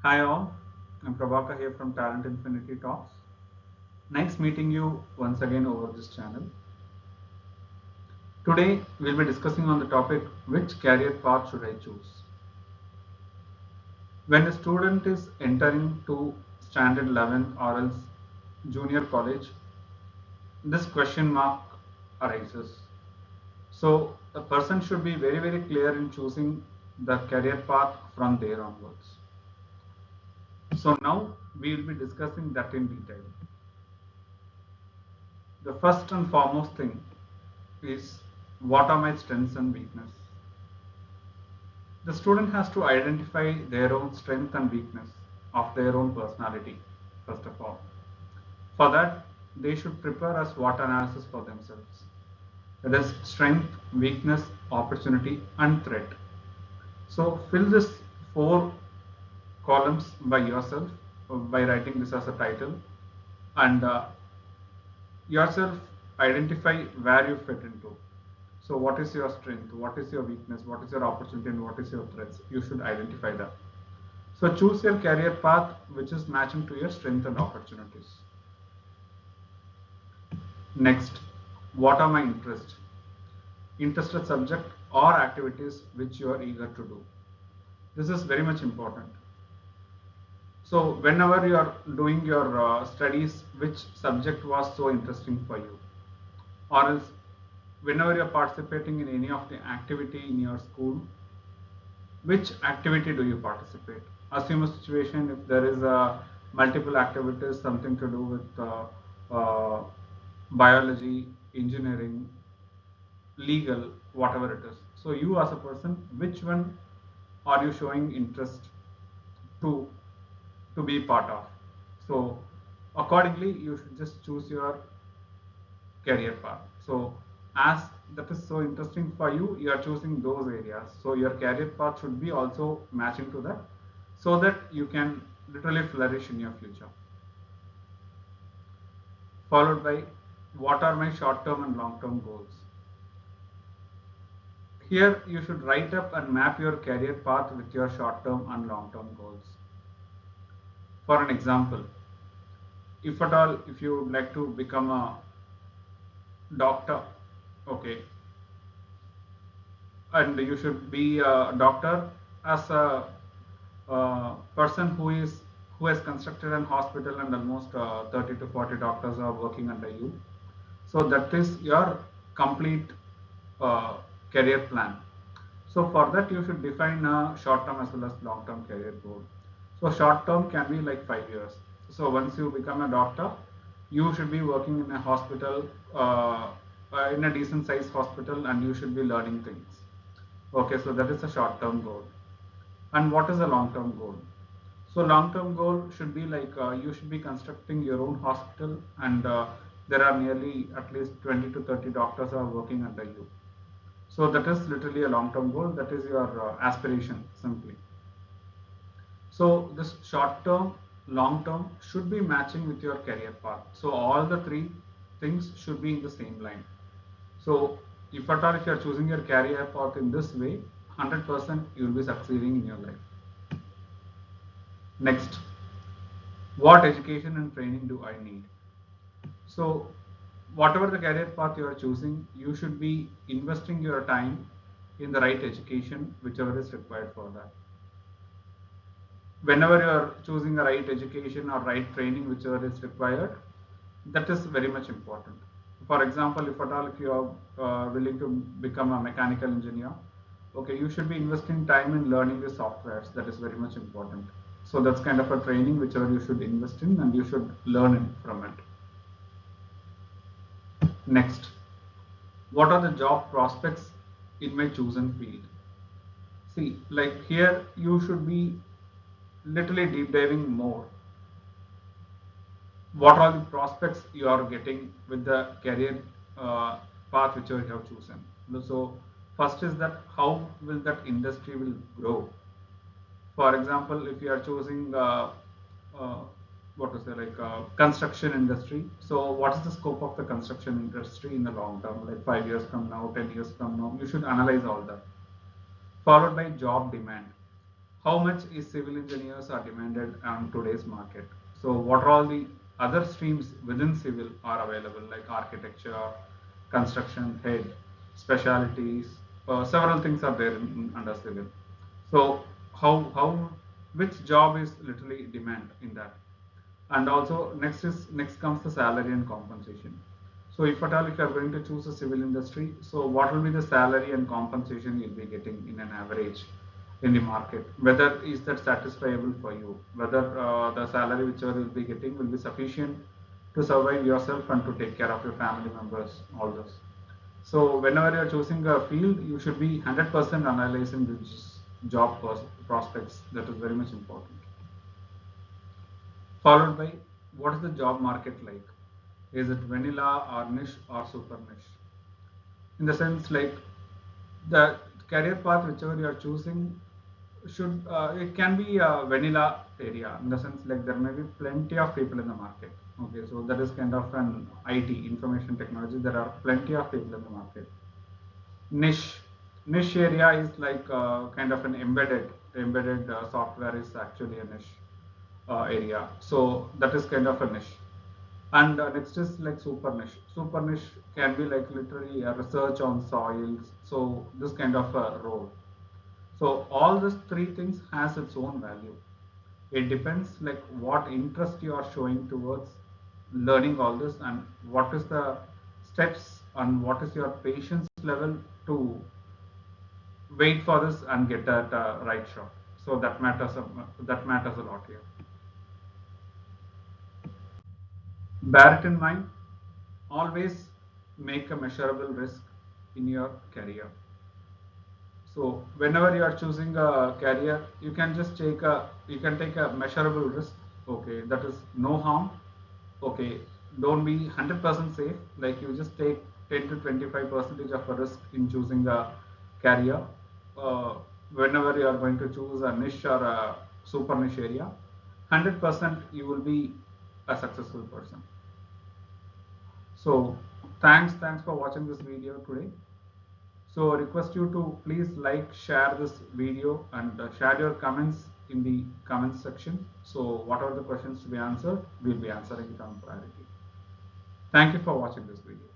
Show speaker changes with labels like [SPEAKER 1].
[SPEAKER 1] Hi all, I'm Prabhakar here from Talent Infinity Talks. Nice meeting you once again over this channel. Today we'll be discussing on the topic which career path should I choose. When a student is entering to standard 11 or else junior college, this question mark arises. So a person should be very clear in choosing the career path from there onwards. So now we will be discussing that in detail. The first and foremost thing is what are my strengths and weakness. The student has to identify their own strength and weakness of their own personality, first of all. For that, they should prepare a SWOT analysis for themselves. That is strength, weakness, opportunity, and threat. So fill this four columns by yourself by writing this as a title and yourself identify where you fit into. So what is your strength, what is your weakness, what is your opportunity, and what is your threats? You should identify that. So choose your career path which is matching to your strength and opportunities. Next, what are my interests? Interested subject or activities which you are eager to do. This is very much important. So whenever you are doing your studies, which subject was so interesting for you? Or else whenever you are participating in any of the activity in your school, which activity do you participate? Assume a situation if there is a multiple activities, something to do with biology, engineering, legal, whatever it is. So you as a person, which one are you showing interest to to be part of? So accordingly, you should just choose your career path. So as that is so interesting for you, you are choosing those areas. So your career path should be also matching to that so that you can literally flourish in your future. Followed by what are my short term and long term goals. Here you should write up and map your career path with your short term and long term goals. For an example, if at all if you would like to become a doctor, okay, and you should be a doctor as a person who has constructed an hospital and almost 30 to 40 doctors are working under you. So that is your complete uh, career plan. So for that you should define a short term as well as long term career goal. So short term can be like 5 years. So once you become a doctor, you should be working in a hospital, in a decent sized hospital, and you should be learning things. Okay, so that is a short term goal. And what is a long term goal? So long term goal should be like you should be constructing your own hospital, and there are nearly at least 20 to 30 doctors are working under you. So that is literally a long term goal. That is your aspiration simply. So this short term, long term should be matching with your career path. So all the three things should be in the same line. So if at all if you are choosing your career path in this way, 100% you will be succeeding in your life. Next, what education and training do I need? So whatever the career path you are choosing, you should be investing your time in the right education, whichever is required for that. Whenever you are choosing the right education or right training, whichever is required, that is very much important. For example, if at all if you are willing to become a mechanical engineer, okay, you should be investing time in learning the softwares. That is very much important. So that's kind of a training whichever you should invest in and you should learn it from it. Next, what are the job prospects in my chosen field? See, like here you should be literally deep diving more. What are the prospects you are getting with the career path which you have chosen? So first is that how will that industry will grow? For example, if you are choosing uh, what to say like construction industry, so what is the scope of the construction industry in the long term, like 5 years from now, 10 years from now? You should analyze all that. Followed by job demand. how much is civil engineers are demanded on today's market. So what are all the other streams within civil are available, like architecture, construction, head, specialities, several things are there under civil. So how which job is literally demand in that, and also next comes the salary and compensation. So if at all if you are going to choose a civil industry, so what will be the salary and compensation you'll be getting in an average in the market, whether is that satisfiable for you, whether the salary whichever you'll be getting will be sufficient to survive yourself and to take care of your family members, all this. So whenever you are choosing a field, you should be 100% analyzing the job prospects. That is very much important. Followed by, what is the job market like? Is it vanilla or niche or super niche? In the sense, like, the career path whichever you are choosing should it can be a vanilla area, in the sense like there may be plenty of people in the market. Okay, so that is kind of an IT, information technology. There are plenty of people in the market. Niche area is like kind of an embedded software is actually a niche area. So that is kind of a niche. And next is like super niche. Super niche can be like literally a research on soils. So this kind of a role. So all these three things has its own value. It depends like what interest you are showing towards learning all this, and what is the steps and what is your patience level to wait for this and get that right shot. So that matters a lot here. Bear it in mind. Always make a measurable risk in your career. So whenever you are choosing a career, you can take a measurable risk. Okay, that is no harm. Okay, don't be 100% safe. Like you just take 10 to 25 percentage of a risk in choosing a career. Uh, Whenever you are going to choose a niche or a super niche area, 100% you will be a successful person. So thanks for watching this video today. So I request you to please like, share this video, and share your comments in the comments section. So whatever the questions to be answered, we'll be answering it on priority. Thank you for watching this video.